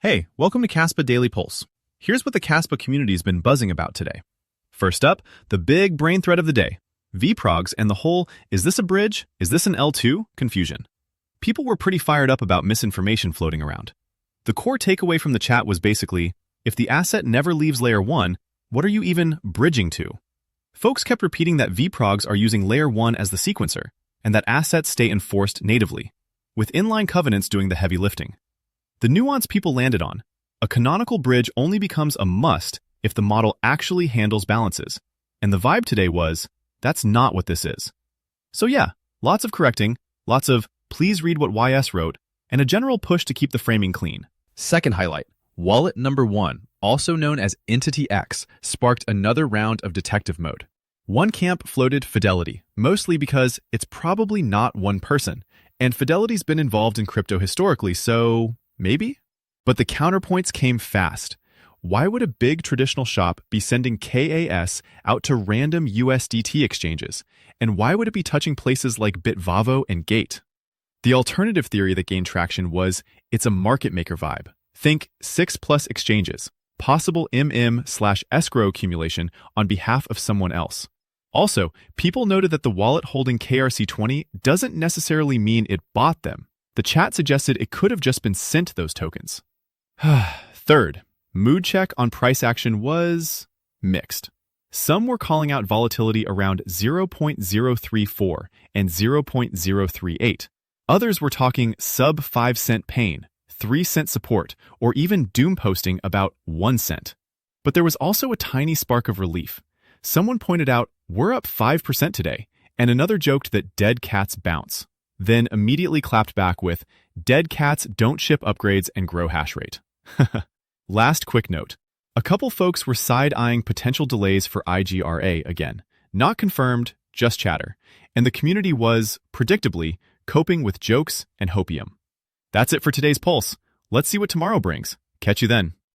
Hey, welcome to Kaspa Daily Pulse. Here's what the Kaspa community's been buzzing about today. First up, the big brain thread of the day. vProgs and the whole, is this a bridge? Is this an L2? Confusion. People were pretty fired up about misinformation floating around. The core takeaway from the chat was basically, if the asset never leaves layer 1, what are you even bridging to? Folks kept repeating that vProgs are using layer 1 as the sequencer, and that assets stay enforced natively, with inline covenants doing the heavy lifting. The nuance people landed on, a canonical bridge only becomes a must if the model actually handles balances, and the vibe today was, that's not what this is. So yeah, lots of correcting, lots of please read what YS wrote, and a general push to keep the framing clean. Second highlight, wallet number 1, also known as Entity X, sparked another round of detective mode. One camp floated Fidelity, mostly because it's probably not one person, and Fidelity's been involved in crypto historically, so maybe? But the counterpoints came fast. Why would a big traditional shop be sending KAS out to random USDT exchanges? And why would it be touching places like Bitvavo and Gate? The alternative theory that gained traction was it's a market maker vibe. Think 6+ exchanges, possible MM/escrow accumulation on behalf of someone else. Also, people noted that the wallet holding KRC20 doesn't necessarily mean it bought them. The chat suggested it could have just been sent those tokens. Third, mood check on price action was mixed. Some were calling out volatility around 0.034 and 0.038. Others were talking sub 5 cent pain, 3 cent support, or even doom posting about 1 cent. But there was also a tiny spark of relief. Someone pointed out, we're up 5% today, and another joked that dead cats bounce. Then immediately clapped back with, dead cats don't ship upgrades and grow hash rate. Last quick note. A couple folks were side-eyeing potential delays for IGRA again. Not confirmed, just chatter. And the community was, predictably, coping with jokes and hopium. That's it for today's Pulse. Let's see what tomorrow brings. Catch you then.